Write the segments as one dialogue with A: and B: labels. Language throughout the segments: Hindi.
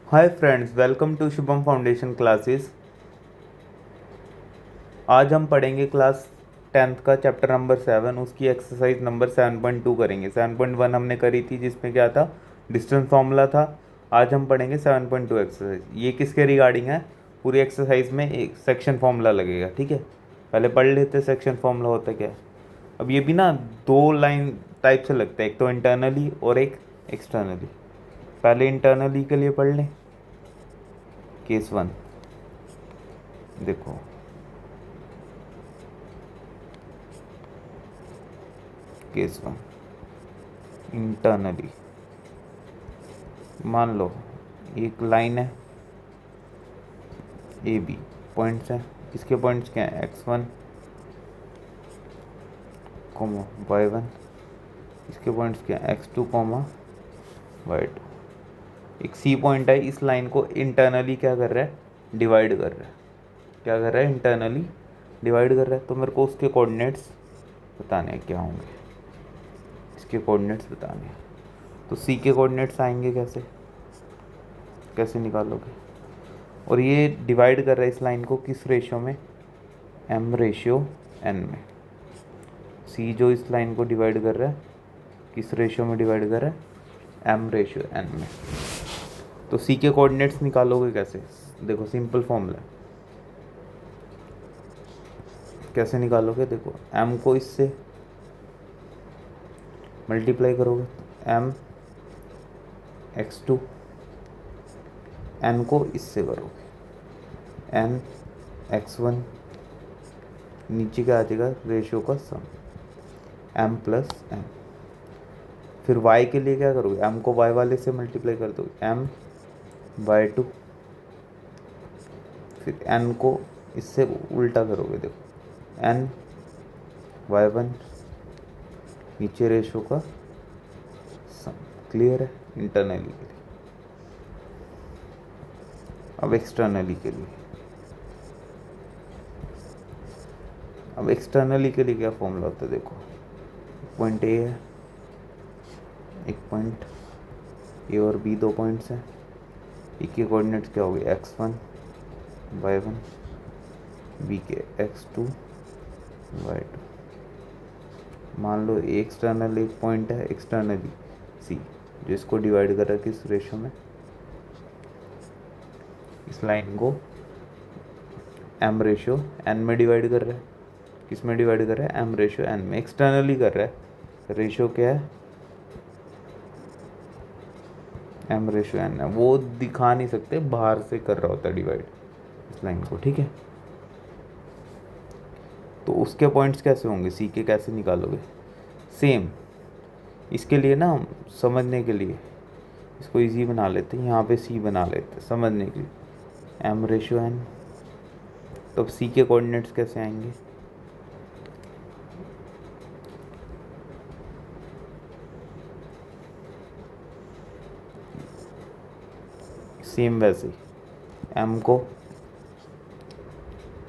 A: Hi friends, welcome to Shubham foundation classes. आज हम पढ़ेंगे क्लास 10th का चैप्टर नंबर 7, उसकी एक्सरसाइज नंबर 7.2 करेंगे। 7.1 हमने करी थी जिसमें क्या था, डिस्टेंस फार्मूला था। आज हम पढ़ेंगे 7.2 एक्सरसाइज। ये किसके रिगार्डिंग है? पूरी एक्सरसाइज में एक सेक्शन फार्मूला लगेगा, ठीक है। पहले पढ़ लेते सेक्शन फार्मूला होता क्या है। अब ये भी ना दो लाइन टाइप से लगता है, एक तो इंटरनली और एक एक्सटर्नली। पहले इंटरनली के लिए पढ़ लें। केस 1 देखो, केस 1 इंटरनली मान लो एक लाइन है ए बी, पॉइंट्स हैं। इसके पॉइंट्स क्या हैं? x1 coma y1। इसके पॉइंट्स क्या हैं? x2 coma y2। एक सी पॉइंट है, इस लाइन को इंटरनली क्या कर रहा है? डिवाइड कर रहा है। क्या कर रहा है? इंटरनली डिवाइड कर रहा है। तो मेरे को उसके कोऑर्डिनेट्स बताने हैं क्या होंगे, इसके कोऑर्डिनेट्स बताने हैं। तो सी के कोऑर्डिनेट्स आएंगे कैसे, कैसे निकालोगे? और ये डिवाइड कर रहा है इस लाइन को किस रेशियो में? m रेशियो n में। सी जो इस लाइन को डिवाइड कर रहा है किस रेशियो में डिवाइड कर रहा है? m रेशियो n में। तो सी के कोऑर्डिनेट्स निकालोगे कैसे? देखो सिंपल फॉर्मूला है। कैसे निकालोगे? देखो m को इससे मल्टीप्लाई करोगे, m x2, n को इससे करोगे n x1, नीचे क्या आ जाएगा? रेशियो का सम m प्लस n। फिर y के लिए क्या करोगे? m को y वाले से मल्टीप्लाई कर दोगे, m y2। फिर n को इससे उल्टा करोगे, देखो n y1, नीचे रेशियो का सम। क्लियर है इंटरनली के लिए। अब एक्सटर्नली के लिए, अब एक्सटर्नली के लिए क्या फॉर्मूला होता है? देखो पॉइंट ए है, एक पॉइंट ए और बी, दो पॉइंट्स हैं। ए के कोऑर्डिनेट्स क्या हो गए? x1 y1, बी के x2 y2। मान लो ए एक्सटर्नल एक पॉइंट है, एक्सटर्नली सी, जो इसको डिवाइड कर रहा है किस रेशियो में? इस लाइन को m रेशियो n में डिवाइड कर रहा है। किस में डिवाइड कर रहा है? m रेशियो n में। एक्सटर्नली कर रहा है, रेशियो क्या है? m रेशियो n है। वो दिखा नहीं सकते, बाहर से कर रहा होता है डिवाइड इस लाइन को, ठीक है। तो उसके पॉइंट्स कैसे होंगे? सी के कैसे निकालोगे? सेम इसके लिए ना, हम समझने के लिए इसको इजी बना लेते हैं, यहाँ पे सी बना लेते हैं समझने के लिए, m रेशियो n। तो अब सी के कोऑर्डिनेट्स कैसे आएंगे? सेम वैसे ही m को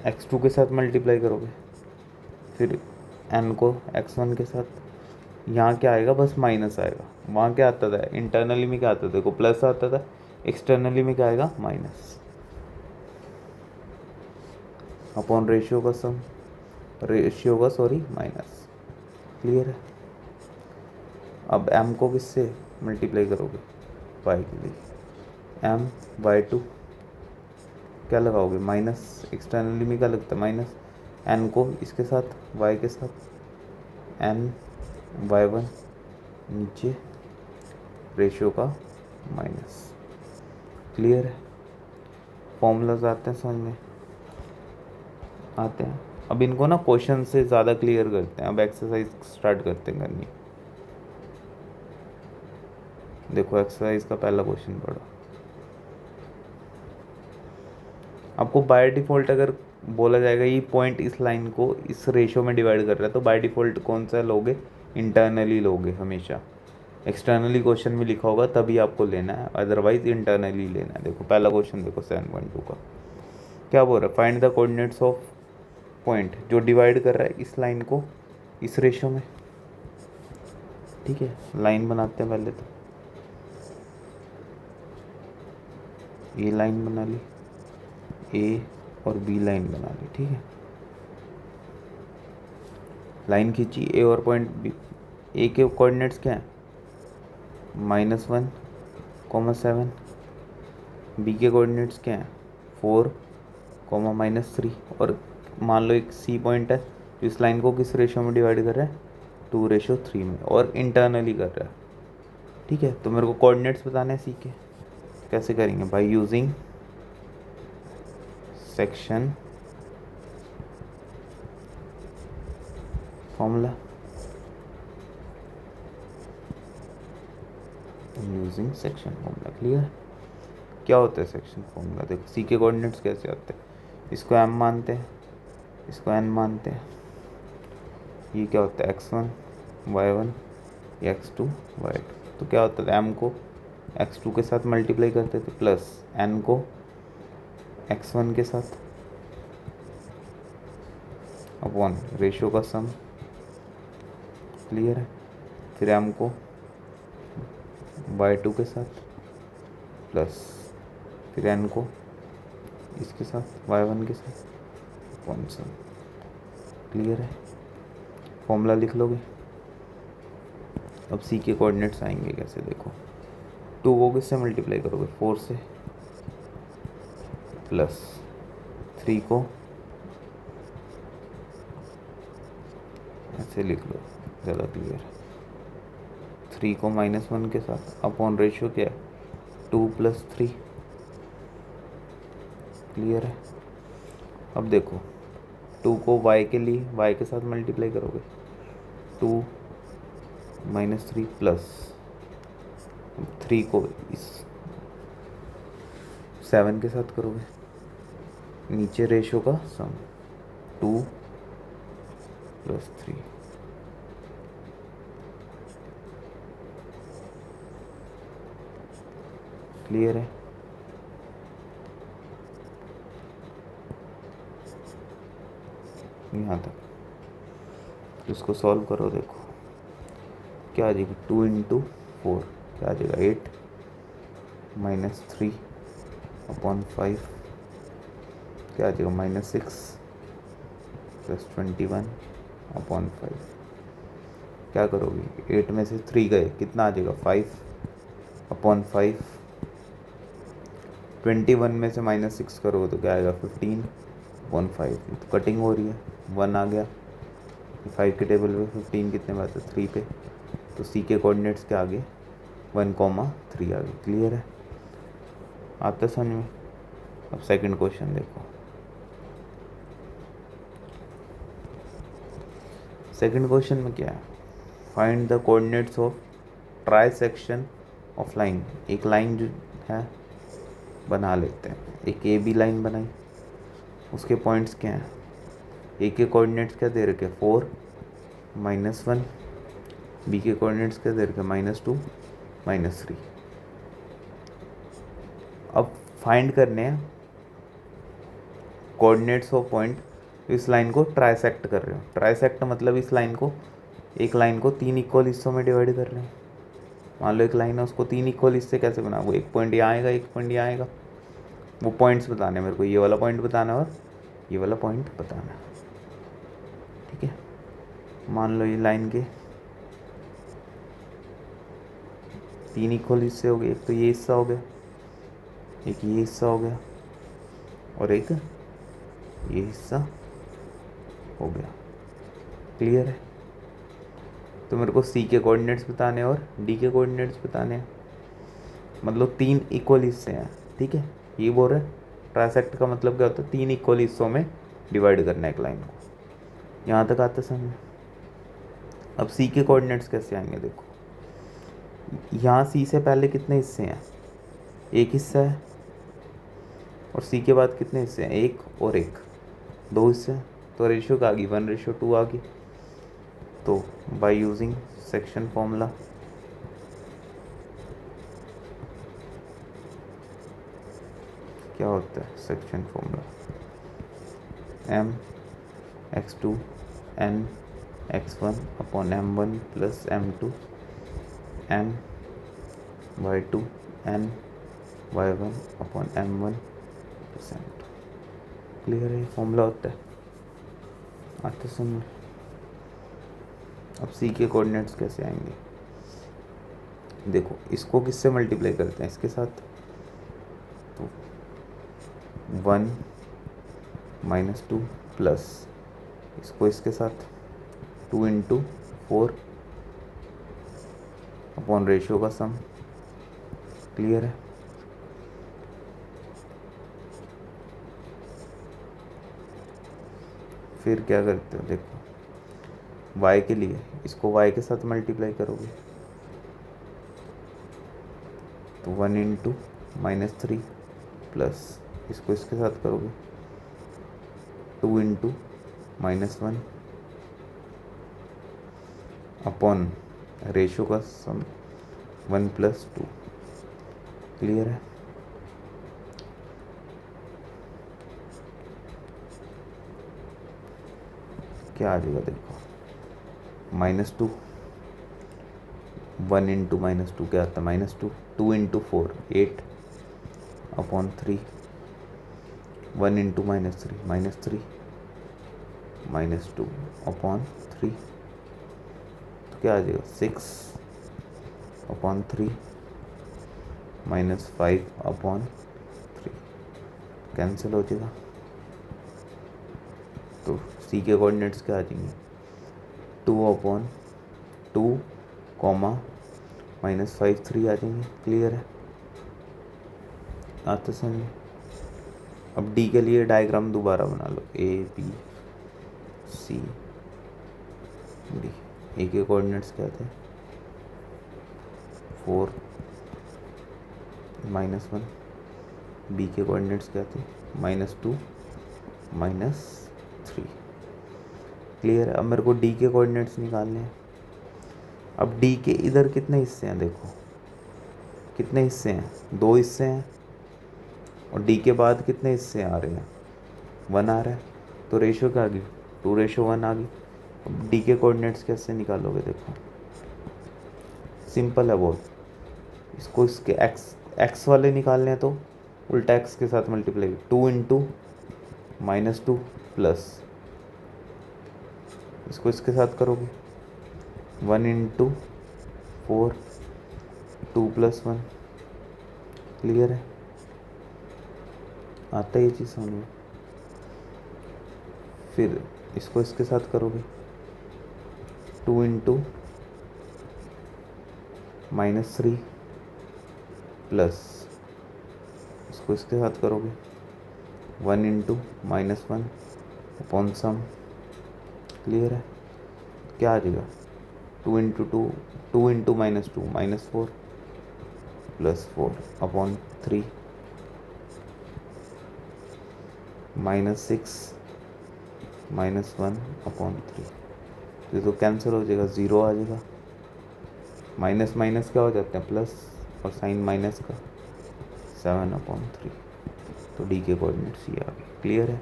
A: x2 के साथ मल्टीप्लाई करोगे, फिर n को x1 के साथ। यहाँ क्या आएगा? बस माइनस आएगा। वहाँ क्या आता था? इंटरनली में क्या आता था? देखो प्लस आता था, एक्सटर्नली में क्या आएगा? माइनस। अपॉन रेशियो का सम, रेशियो का सॉरी माइनस। क्लियर है? अब m को किससे मल्टीप्लाई करोगे? y के लिए m y2, क्या लगाओगे? माइनस। एक्सटर्नली में क्या लगता है? माइनस। n को इसके साथ y के साथ n y1, नीचे रेशियो का माइनस। क्लियर है? फॉर्मूलाज आते हैं समझ में? आते हैं। अब इनको ना क्वेश्चन से ज़्यादा क्लियर करते हैं। अब एक्सरसाइज स्टार्ट करते हैं करनी। देखो एक्सरसाइज का पहला क्वेश्चन पढ़ो। आपको बाय डिफ़ॉल्ट अगर बोला जाएगा ये पॉइंट इस लाइन को इस रेशियो में डिवाइड कर रहा है, तो बाय डिफ़ॉल्ट कौन सा लोगे? इंटरनली लोगे हमेशा। एक्सटर्नली क्वेश्चन में लिखा होगा तभी आपको लेना है, अदरवाइज इंटरनली लेना है। देखो पहला क्वेश्चन देखो 7.2 का क्या बोल रहा है? Find the coordinates of point जो डिवाइड कर रहा है इस लाइन को इस रेशियो में, ठीक है। लाइन बनाते हैं पहले तो। ए लाइन बना ली, ए और बी लाइन बना ली, ठीक है। लाइन खींची ए और पॉइंट बी, ए के कोऑर्डिनेट्स क्या हैं, -1, 7, बी के कोऑर्डिनेट्स क्या हैं, 4, -3। और मान लो एक सी पॉइंट है जो इस लाइन को किस रेशो में डिवाइड कर रहा है, 2:3 में, और इंटरनली कर रहा है, ठीक है। तो मेरे को कोऑर्डिनेट्स बताने हैं सी के, कैसे करेंगे, bye using section formula, using section formula. Clear. क्या होता है सेक्शन फॉर्मूला, देखो सी के कोऑर्डिनेट्स कैसे आते हैं, इसको m मानते हैं, इसको n मानते हैं, ये क्या होता है x1 y1, x2 y2। तो क्या होता है, m को x2 के साथ मल्टीप्लाई करते थे प्लस n को x1 के साथ अपॉन रेशियो का सम। क्लियर है। फिर m को y2 के साथ प्लस फिर n को इसके साथ y1 के साथ अपॉन सम। क्लियर है। फॉर्मूला लिख लोगे। अब सी के कोऑर्डिनेट्स आएंगे कैसे, देखो 2 को किससे मल्टीप्लाई करोगे, 4 से, प्लस 3 को ऐसे लिख लो, ज़्यादा क्लियर है, 3 को -1 के साथ अपॉन रेशियो क्या है, 2 + 3। क्लियर है। अब देखो 2 को y के लिए y के साथ मल्टीप्लाई करोगे, 2 - 3 प्लस 3 को इस 7 के साथ करोगे, नीचे रेशियो का सम 2 + 3। क्लियर है। यहाँ तक इसको सॉल्व करो, देखो क्या आ जाएगी, 2 × 4 क्या आ जाएगा, 8 -3 अपॉन 5 क्या आ जाएगा, -6 + 21 अपॉन 5। क्या करोगे, 8 में से 3 गए, कितना आ जाएगा, 5 अपॉन 5। 21 में से -6 करोगे तो क्या आएगा, 15 अपॉन 5। तो कटिंग हो रही है, 1 आ गया 5 के टेबल पे, 15 कितने बात है, 3 पे। तो सी के कोऑर्डिनेट्स क्या आ गए, 1, 3 आ गए। क्लियर है। आता समझ में। अब सेकंड क्वेश्चन देखो। सेकंड क्वेश्चन में क्या है, find the coordinates of try section of line. एक लाइन जो है बना लेते हैं, एक ए बी लाइन बनाई, उसके पॉइंट्स क्या हैं, ए के कोऑर्डिनेट्स क्या दे रखे, 4, -1, बी के कोऑर्डिनेट्स क्या दे रखे, -2, -3। अब फाइंड करने हैं कोऑर्डिनेट्स ऑफ पॉइंट इस लाइन को ट्राइसेक्ट कर रहे हो। ट्राइसेक्ट मतलब इस लाइन को, एक लाइन को 3 इक्वल हिस्सों में डिवाइड कर रहे हैं। मान लो एक लाइन है, उसको 3 इक्वल हिस्से कैसे बनाओ, एक पॉइंट यहाँ आएगा, एक पॉइंट यहाँ आएगा। वो पॉइंट्स बताने मेरे को, ये वाला पॉइंट बताना है और ये वाला पॉइंट बताना है, ठीक है। मान लो ये लाइन के 3 इक्वल हिस्से हो गए, एक तो ये हिस्सा हो गया, एक ये हिस्सा हो गया और एक ये हिस्सा हो गया। क्लियर है। तो मेरे को सी के कोऑर्डिनेट्स बताने और डी के कोऑर्डिनेट्स बताने हैं, मतलब 3 इक्वल हिस्से हैं, ठीक है। ये बोल रहे ट्राइसेक्ट का मतलब क्या होता है, 3 इक्वल हिस्सों में डिवाइड करना है एक लाइन को। यहाँ तक आता समझ। अब सी के कोऑर्डिनेट्स कैसे आएंगे, देखो यहाँ सी से पहले कितने हिस्से हैं, एक हिस्सा है, और सी के बाद कितने हिस्से हैं, एक और एक, 2 हिस्से हैं। तो रेशियो क्या आ गई, 1:2 आ गई। तो बाय यूजिंग सेक्शन फॉर्मूला, क्या होता है section formula, m x2 n x1 upon m1 plus m2 m y2 n y1/m1%। Clear है, फॉर्मूला होता है। आता समझ। अब सी के कोऑर्डिनेट्स कैसे आएंगे, देखो इसको किससे मल्टीप्लाई करते हैं, इसके साथ, तो 1 - 2 प्लस इसको इसके साथ 2 × 4 अपॉन रेशियो का सम। क्लियर है। फिर क्या करते हो, देखो y के लिए इसको y के साथ मल्टीप्लाई करोगे तो 1 × -3 प्लस इसको इसके साथ करोगे 2 × -1 अपॉन रेशियो का सम 1+2। क्लियर है। क्या आ जाएगा, देखो -2, 1 × -2 क्या आता है -2, 2 × 4 8 अपॉन 3, 1 × -3 -2 अपॉन 3, तो क्या आ जाएगा 6 अपॉन 3 -5 अपॉन 3, कैंसिल हो जाएगा। तो सी के कोऑर्डिनेट्स क्या आ जाएंगे 2/2, -5 3 आ जाएंगे। क्लियर है, आते समझ। अब डी के लिए डायग्राम दोबारा बना लो, ABC D। ए के कोऑर्डिनेट्स क्या थे 4 -1, बी के कोऑर्डिनेट्स क्या थे -2 -3। क्लियर है। अब मेरे को डी के कोऑर्डिनेट्स निकालने हैं। अब डी के इधर कितने हिस्से हैं, देखो कितने हिस्से हैं, 2 हिस्से हैं, और डी के बाद कितने हिस्से आ रहे हैं 1 आ रहा है, तो रेशियो क्या आ गई 2:1 आ गई। अब डी के कोऑर्डिनेट्स कैसे निकालोगे, देखो सिंपल है बहुत। इसको इसके एक्स वाले निकालने हैं तो उल्टा एक्स के साथ मल्टीप्लाई 2 × -2 प्लस इसको इसके साथ करोगे 1 × 4 2 + 1। क्लियर है, आता है ये चीज़ समझ में। फिर इसको इसके साथ करोगे 2 × -3 प्लस इसको इसके साथ करोगे 1 × -1 अपॉन सम। क्लियर है, क्या आ जाएगा 2 × 2 -2 प्लस 4 अपॉन 3 -6 -1 अपॉन 3। ये तो कैंसिल हो जाएगा, 0 आ जाएगा। माइनस माइनस क्या हो जाते हैं प्लस, और साइन माइनस का 7/3। तो डी के कोऑर्डिनेट्स ये आ गए। क्लियर है।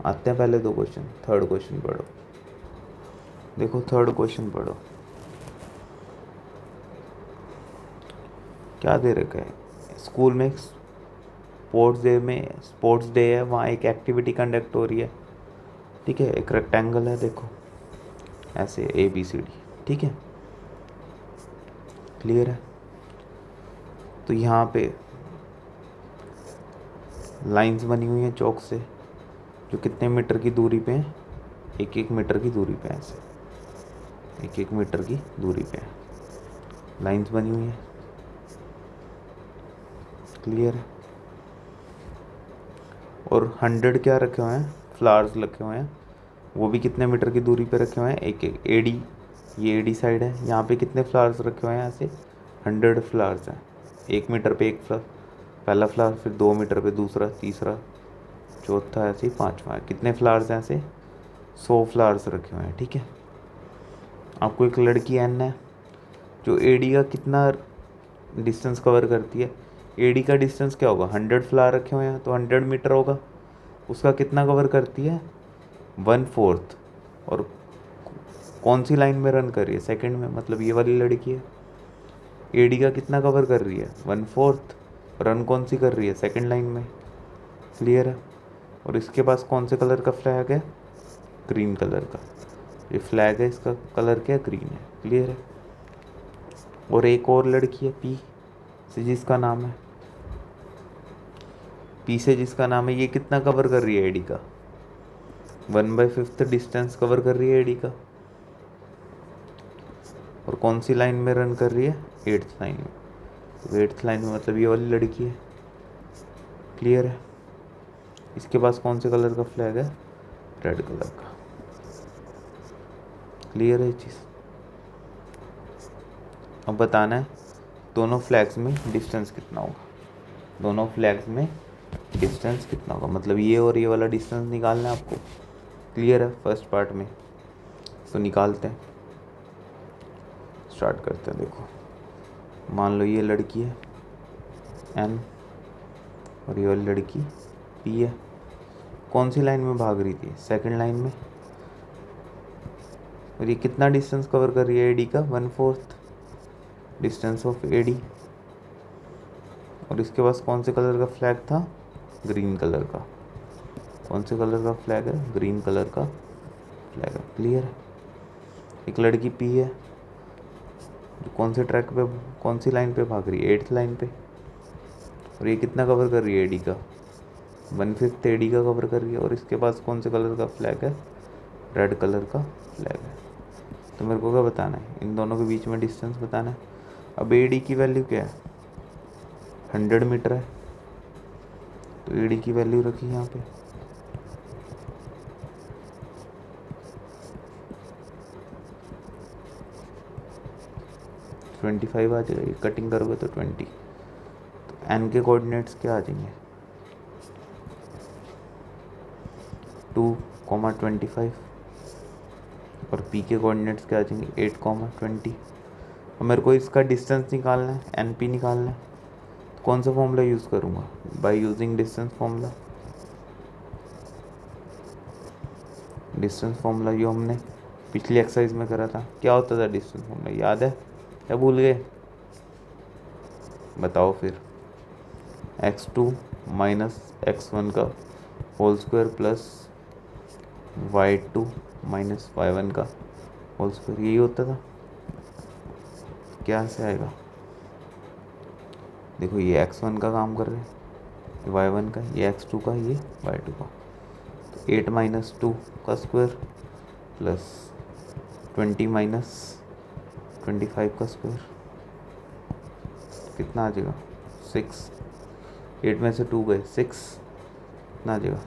A: आते हैं पहले 2 क्वेश्चन, थर्ड क्वेश्चन पढ़ो। देखो थर्ड क्वेश्चन पढ़ो, क्या दे रखा है, स्कूल में स्पोर्ट्स डे है, वहाँ एक एक्टिविटी कंडक्ट हो रही है। ठीक है, एक रेक्टेंगल है, देखो ऐसे ABCD। ठीक है, क्लियर है। तो यहाँ पे लाइंस बनी हुई हैं चौक से, जो कितने मीटर की दूरी पे हैं 1-1 मीटर की दूरी पे, ऐसे 1-1 मीटर की दूरी पे लाइंस बनी हुई हैं। क्लियर है। और 100 क्या रखे हुए हैं, फ्लावर्स रखे हुए हैं, वो भी कितने मीटर की दूरी पे रखे हुए हैं 1-1 AD, ये AD साइड है। यहाँ पे कितने फ्लावर्स रखे हुए हैं, ऐसे 100 फ्लावर्स हैं, 1 मीटर पे एक फ्लावर, पहला फ्लावर, फिर 2 मीटर पे दूसरा, तीसरा, चौथा, ऐसे ही 5वां। कितने फ्लावर्स हैं, ऐसे 100 फ्लावर्स रखे हुए हैं। ठीक है, आपको एक लड़की N है जो AD का कितना डिस्टेंस कवर करती है। AD का डिस्टेंस क्या होगा, 100 फ्लावर रखे हुए हैं तो 100 मीटर होगा, उसका कितना कवर करती है 1/4। और कौन सी लाइन में रन कर रही है, सेकंड में, मतलब ये वाली लड़की है। एडी का कितना कवर कर रही है, 1/4। रन कौन सी कर रही है, सेकंड लाइन में। क्लियर है। और इसके पास कौन से कलर का फ्लैग है, ग्रीन कलर का। ये फ्लैग है, इसका कलर क्या है, ग्रीन है। क्लियर है। और एक और लड़की है पी से जिसका नाम है, पी से जिसका नाम है, ये कितना कवर कर रही है एडी का, 1/5 डिस्टेंस कवर कर रही है एडी का। और कौन सी लाइन में रन कर रही है, 8th लाइन में। तो 8th लाइन में मतलब ये वाली लड़की है। क्लियर है। इसके पास कौन से कलर का फ्लैग है, रेड कलर का। क्लियर है ये चीज़। अब बताना है दोनों फ्लैग्स में डिस्टेंस कितना होगा, दोनों फ्लैग्स में डिस्टेंस कितना होगा, मतलब ये और ये वाला डिस्टेंस निकालना है आपको। क्लियर है। फर्स्ट पार्ट में तो निकालते हैं, स्टार्ट करते हैं। देखो मान लो ये लड़की है एन और ये वाली लड़की पी है। कौन सी लाइन में भाग रही थी, सेकंड लाइन में। और ये कितना डिस्टेंस कवर कर रही है एडी का, 1/4 डिस्टेंस ऑफ एडी। और इसके पास कौन से कलर का फ्लैग था, ग्रीन कलर का। कौन से कलर का फ्लैग है, ग्रीन कलर का फ्लैग है। क्लियर है। एक लड़की पी है जो कौन से ट्रैक पे, कौन सी लाइन पे भाग रही है, 8th लाइन पे। और ये कितना कवर कर रही है एडी का, 1/5 एडी का कवर कर रही है। और इसके पास कौन से कलर का फ्लैग है, रेड कलर का फ्लैग है। तो मेरे को क्या बताना है, इन दोनों के बीच में डिस्टेंस बताना है। अब एडी की वैल्यू क्या है, 100 मीटर है। तो एडी की वैल्यू रखी यहाँ पे, ट्वेंटी 25 आ जाएगा। ये कटिंग करोगे तो 20। तो एन के कोऑर्डिनेट्स क्या आ जाएंगे, 2,25। और पी के कोऑर्डिनेट्स क्या आ जाएंगे, 8,20। और मेरे को इसका डिस्टेंस निकालना है, एन पी निकालना है। तो कौन सा फॉर्मूला यूज़ करूँगा, by using distance formula. Distance formula जो हमने पिछली एक्सरसाइज में करा था, क्या होता था डिस्टेंस फॉर्मूला, याद है या भूल गए, बताओ फिर। x2 माइनस x1 का whole square plus y2 minus y1 का होल स्क्वायर, यही होता था। क्या से आएगा, देखो ये x1 का काम कर रहे हैं, ये y1 का, ये x2 का, ये y2 का। तो 8 माइनस 2 का स्क्वायर प्लस 20 माइनस 25 का स्क्वायर, कितना आ जाएगा, 6। 8 में से 2 गए, 6 कितना आ जाएगा,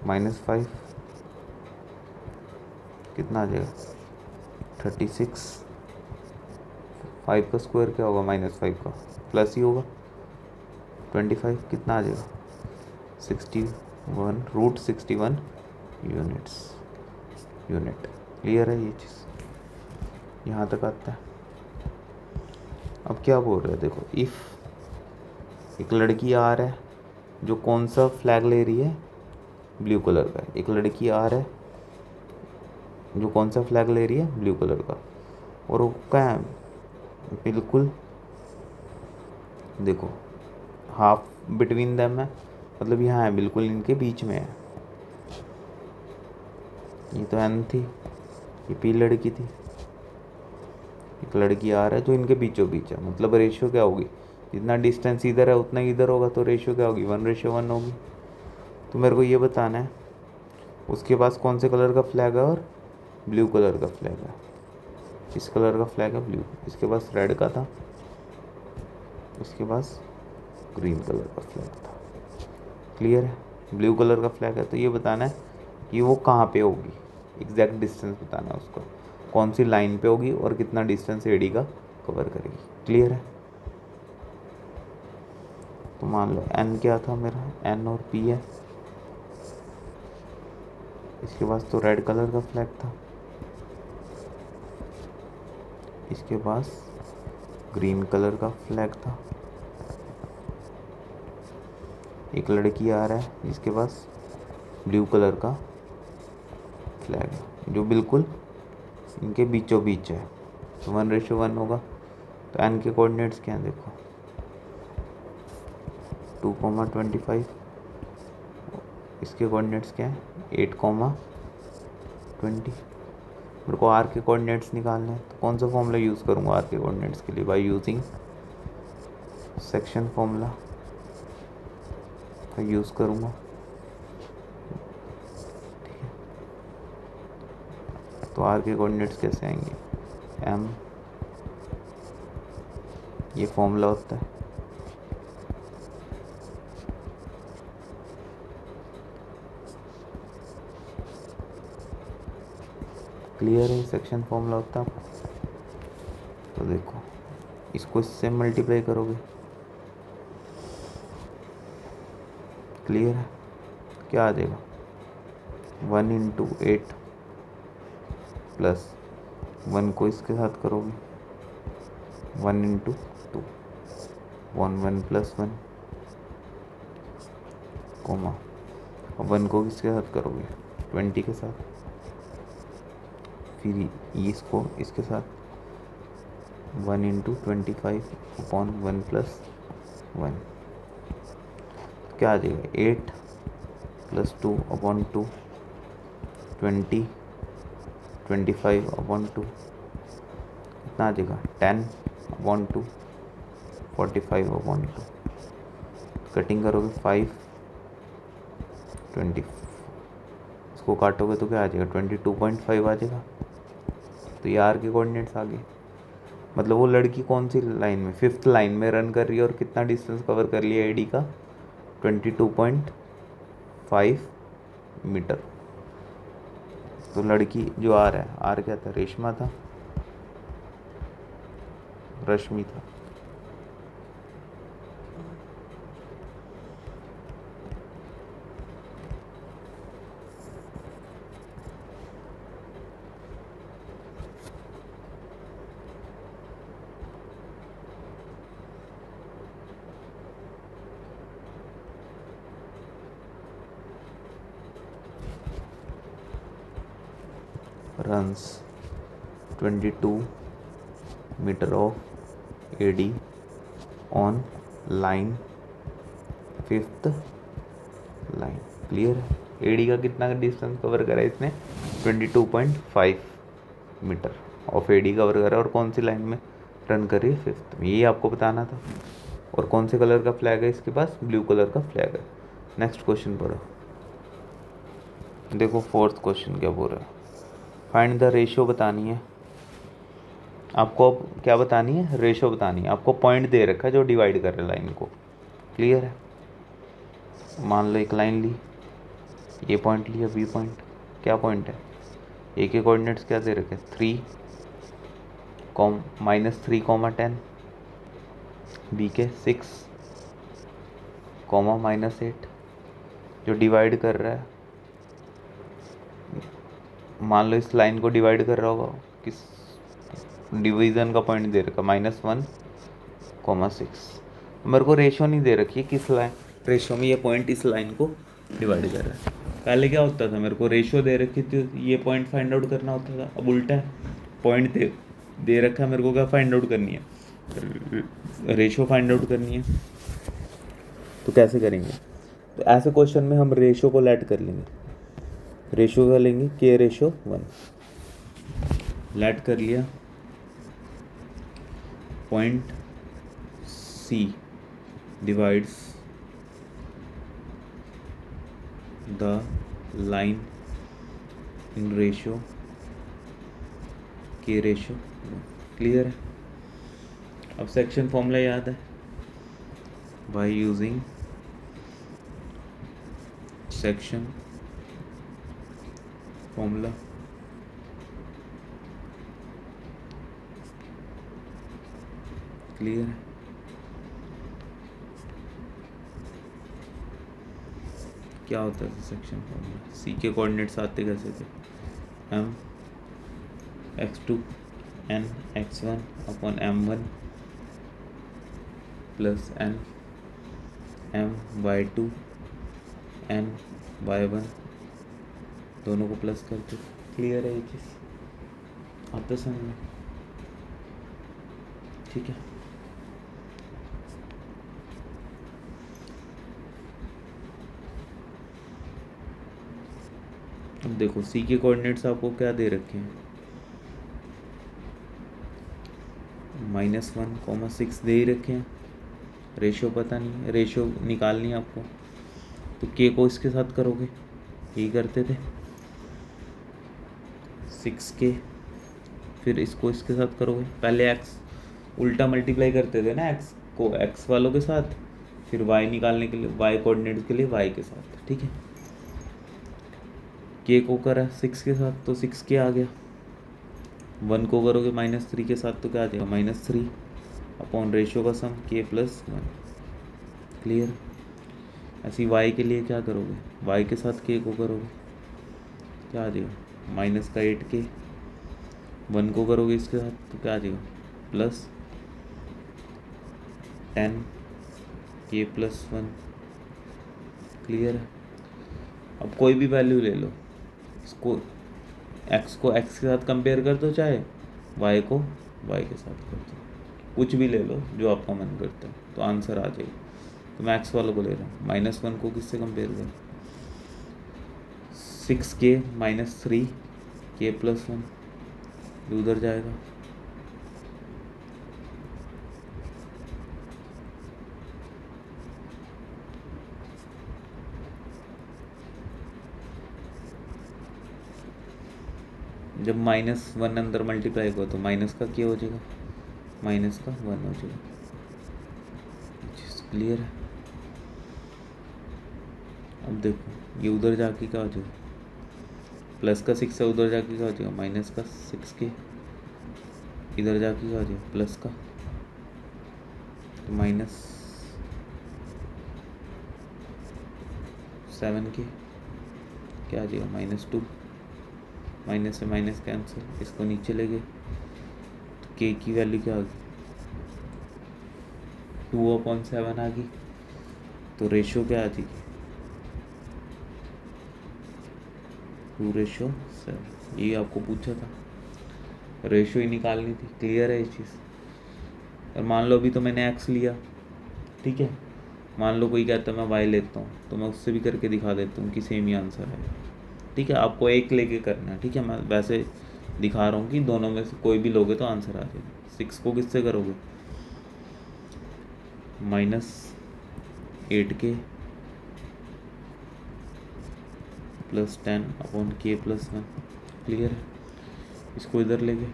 A: -5 कितना आ जाएगा, 36। 5 का स्क्वायर क्या होगा, -5 का प्लस ही होगा, 25 कितना आ जाएगा, 61 √61 यूनिट। क्लियर है ये चीज़, यहाँ तक आता है। अब क्या बोल रहे हैं, देखो इफ़ एक लड़की आर है जो कौन सा फ्लैग ले रही है, ब्लू कलर का। एक लड़की आर है जो कौन सा फ्लैग ले रही है, ब्लू कलर का। और वो क्या है, बिल्कुल देखो हाफ बिटवीन देम है, मतलब यहाँ है, बिल्कुल इनके बीच में है। ये तो एन थी, ये पी लड़की थी, एक लड़की आ रहा है जो इनके बीचों बीच है। मतलब रेशियो क्या होगी, जितना डिस्टेंस इधर है उतना इधर होगा, तो रेशियो क्या होगी, 1:1 होगी। तो मेरे को ये बताना है उसके पास कौन से कलर का फ्लैग है, और ब्लू कलर का फ्लैग है। इस कलर का फ्लैग है ब्लू, इसके पास रेड का था, इसके पास ग्रीन कलर का फ्लैग था। क्लियर है। ब्लू कलर का फ्लैग है, तो ये बताना है कि वो कहाँ पे होगी, एग्जैक्ट डिस्टेंस बताना है उसको, कौन सी लाइन पे होगी और कितना डिस्टेंस एडी का कवर करेगी। क्लियर है। तो मान लो एन क्या था मेरा, एन और पी है, इसके पास तो रेड कलर का फ्लैग था, इसके पास ग्रीन कलर का फ्लैग था। एक लड़की आ रहा है जिसके पास ब्लू कलर का फ्लैग है, जो बिल्कुल इनके बीचों बीच है। तो 1:1 होगा, तो एन के कोऑर्डिनेट्स क्या हैं देखो, 2,25, इसके कोऑर्डिनेट्स क्या हैं 8,20। मेरे को आर के कोऑर्डिनेट्स निकालने हैं, तो कौन सा फॉर्मूला यूज़ करूँगा आर के कोऑर्डिनेट्स के लिए, बाय यूजिंग सेक्शन फॉर्मूला का यूज़ करूँगा। ठीक है, तो आर के कोऑर्डिनेट्स कैसे आएंगे, एम, ये फॉर्मूला होता है, क्लियर है, सेक्शन फॉर्मूला होता है। तो देखो इसको इससे मल्टीप्लाई करोगे, क्लियर है, क्या आ जाएगा 1 × 8 प्लस 1 को इसके साथ करोगे 1 × 2, 1 प्लस 1 कोमा, 1 को किसके साथ करोगे 20 के साथ, फिर इसको इसके साथ 1 × 25/1 + 1, क्या आ जाएगा 8 + 2/2, 20, 25/2, कितना आ जाएगा 10/2, 45/2, कटिंग करोगे 5, 20, इसको काटोगे तो क्या आ जाएगा 22.5 आ जाएगा। तो ये आर के कोऑर्डिनेट्स आ गए। मतलब वो लड़की कौन सी लाइन में, 5th लाइन में रन कर रही है और कितना डिस्टेंस कवर कर लिया एडी का 22.5 मीटर। तो लड़की जो आर है, आर क्या था, रेशमा था, रश्मि था। runs 22 meter of AD on line 5th line. Clear है, एडी का कितना डिस्टेंस कवर करा इसने 22.5 मीटर ऑफ एडी कवर करा, और कौन सी लाइन में रन कर रही है 5th में, यही आपको बताना था। और कौन से कलर का फ्लैग है इसके पास, ब्लू कलर का फ्लैग है। नेक्स्ट क्वेश्चन पढ़ो, देखो 4th क्वेश्चन क्या बोल रहा है, फाइंड द रेशियो बतानी है आपको। अब क्या बतानी है, रेशियो बतानी है आपको। पॉइंट दे रखा है जो डिवाइड कर रहे लाइन को, क्लियर है। मान लो एक लाइन ली, ये पॉइंट लिया बी पॉइंट, क्या पॉइंट है, ए के कोऑर्डिनेट्स क्या दे रखे 3, -3, 10, बी के 6, -8, जो डिवाइड कर रहा है, मान लो इस लाइन को डिवाइड कर रहा होगा, किस डिवीज़न का पॉइंट दे रखा -1, 6। मेरे को रेशो नहीं दे रखी है किस लाइन रेशो में ये पॉइंट इस लाइन को डिवाइड कर रहा है। पहले क्या होता था, मेरे को रेशो दे रखी थी, ये पॉइंट फाइंड आउट करना होता था। अब उल्टा है, पॉइंट दे रखा है, मेरे को क्या फाइंड आउट करनी है, रेशो फाइंड आउट करनी है। तो कैसे करेंगे, तो ऐसे क्वेश्चन में हम रेशो को लेट कर लेंगे। रेशो का लेंगे K/1, लेट कर लिया, point C divides the line in ratio K/1। Clear है। अब सेक्शन फॉर्मूला याद है, bye using section formula clear है। क्या होता है सेक्शन फॉर्मूला, सी के कोऑर्डिनेट्स आते कैसे थे, m x2 n x1/m1 plus n m/2 n/1, दोनों को प्लस करके। क्लियर है ये चीज़, आता समझ में। ठीक है। अब देखो सी के कोऑर्डिनेट्स आपको क्या दे रखे हैं, -1, 6 दे ही रखे हैं, रेशियो पता नहीं है, रेशियो निकालनी है आपको, तो के को इसके साथ करोगे, यही करते थे 6K, फिर इसको इसके साथ करोगे, पहले एक्स उल्टा मल्टीप्लाई करते थे ना, एक्स को एक्स वालों के साथ, फिर वाई निकालने के लिए वाई कोऑर्डिनेट्स के लिए वाई के साथ, ठीक है। के को करा 6 के साथ तो 6K आ गया, 1 को करोगे -3 के साथ तो क्या आ जाएगा, -3 अपॉन रेशियो का सम K+1, क्लियर। ऐसी y के लिए क्या करोगे, y के साथ k को करोगे, क्या आ जाएगा -8K, 1 को करोगे इसके साथ तो क्या आ जाएगा +10K+1, क्लियर है। अब कोई भी वैल्यू ले लो, इसको x को x के साथ कंपेयर कर दो, चाहे y को y के साथ कर दो, कुछ भी ले लो जो आपका मन करता है, तो आंसर आ जाएगा। तो मैं x वालों को ले रहा हूँ, -1 को किससे कंपेयर करूँ, 6K -3K+1, उधर जाएगा, जब -1 अंदर मल्टीप्लाई करो तो माइनस का क्या हो जाएगा, -1 हो जाएगा, क्लियर है। अब देखो ये उधर जाके क्या हो जाएगा, +6 है, उधर जाके क्या हो जाएगा -6K, इधर जाके क्या हो जाएगा प्लस का, तो -7K, क्या आ जाएगा -2, माइनस से माइनस कैंसिल, इसको नीचे ले गए तो k की वैल्यू क्या होगी 2/7 आ गई, तो रेशियो क्या आ जाएगी 2:7, ये आपको पूछा था, रेशियो ही निकालनी थी, क्लियर है ये चीज़। और मान लो अभी तो मैंने x लिया, ठीक है, मान लो कोई कहता है मैं y लेता हूँ, तो मैं उससे भी करके दिखा देता हूँ कि सेम ही आंसर है, ठीक है। आपको एक लेके करना है, ठीक है, मैं वैसे दिखा रहा हूँ कि दोनों में से कोई भी लोगे तो आंसर आ जाएगा। 6 को किससे करोगे, -8K +10 अपॉन K+1, क्लियर है। इसको इधर ले गए,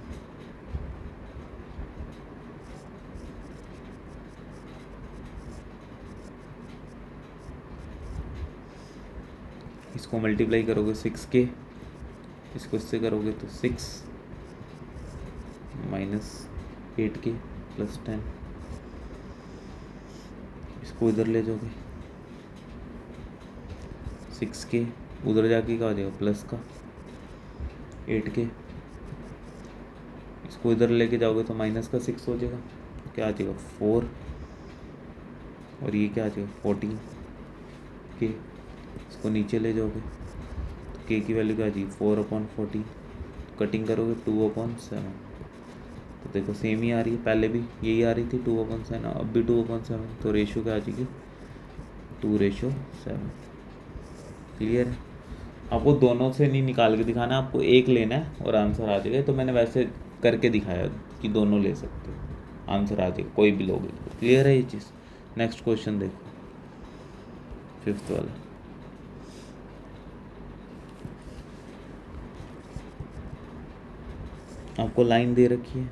A: इसको मल्टीप्लाई करोगे 6K, इसको इससे करोगे तो 6 -8K +10, इसको इधर ले जाओगे 6K, उधर जाके क्या हो जाएगा प्लस का 8K, इसको इधर लेके जाओगे तो माइनस का 6 हो जाएगा, क्या आ जाएगा 4, और ये क्या आ जाएगा 14K, इसको नीचे ले जाओगे तो K की वैल्यू क्या आ जाएगी 4/14, कटिंग करोगे 2/7, तो देखो सेम ही आ रही है, पहले भी यही आ रही थी 2/7, अब भी 2/7, तो रेशियो क्या आ जाएगी 2:7, क्लियर है। आपको दोनों से नहीं निकाल के दिखाना, आपको एक लेना है और आंसर आ जाएगा, तो मैंने वैसे करके दिखाया कि दोनों ले सकते हो, आंसर आ जाएगा कोई भी लोगे, क्लियर है ये चीज़। नेक्स्ट क्वेश्चन देखो 5th वाला, आपको लाइन दे रखी है,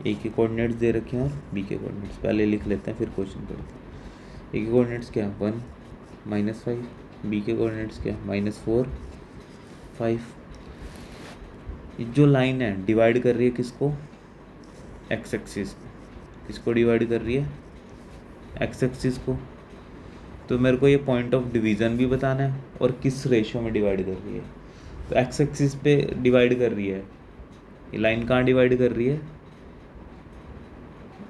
A: ए के कोऑर्डिनेट्स दे रखे हैं और बी के कोऑर्डिनेट्स, पहले लिख लेते हैं फिर क्वेश्चन करते हैं। ए के कोऑर्डिनेट्स क्या है 1 -5, बी के कोऑर्डिनेट्स क्या है -4 5। जो लाइन है डिवाइड कर रही है किसको, एक्स एक्सिस, किसको डिवाइड कर रही है एक्स एक्सिस को, तो मेरे को ये पॉइंट ऑफ डिवीज़न भी बताना है और किस रेशियो में डिवाइड कर रही है। तो एक्स एक्सिस पे डिवाइड कर रही है, ये लाइन कहाँ डिवाइड कर रही है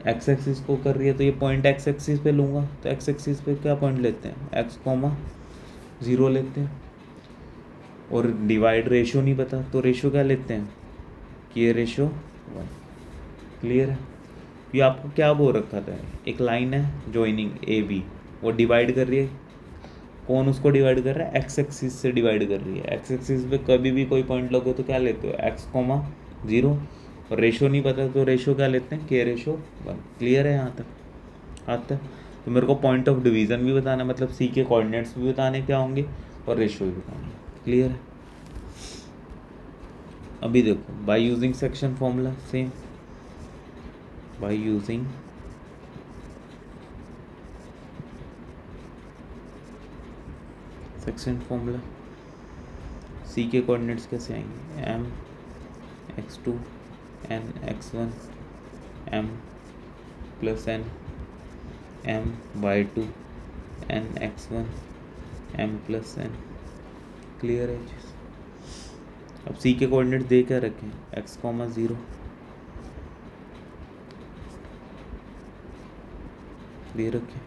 A: एक्स एक्सिस को कर रही है, तो ये पॉइंट एक्स एक्सिस पे लूँगा, तो एक्स एक्सिस पे क्या पॉइंट लेते हैं x,0 लेते हैं, और डिवाइड रेशियो नहीं पता तो रेशियो क्या लेते हैं कि ये रेशियो 1, क्लियर है। ये आपको क्या बोल रखा था, एक लाइन है ज्वाइनिंग ए बी, वो डिवाइड कर रही है, कौन उसको डिवाइड कर रहा है, एक्स एक्सिस से डिवाइड कर रही है। एक्स एक्सिस पे कभी भी कोई पॉइंट लगो तो क्या लेते हो, एक्स कोमा 0, और रेशो नहीं पता तो रेशो क्या लेते हैं, के रेशो 1। क्लियर है यहाँ तक, आता है। तो मेरे को पॉइंट ऑफ डिवीज़न भी बताना, मतलब सी के कोऑर्डिनेट्स भी बताने क्या होंगे और रेशो भी बताना। क्लियर है। अभी देखो, by using section formula, same by using section formula, C के कोऑर्डिनेट्स कैसे आएंगे, M x2 n x1 m plus n m y2 n x1 m plus n। Clear है चीज़। अब सी के कोऑर्डिनेट दे क्या रखें, x, 0 दे रखें।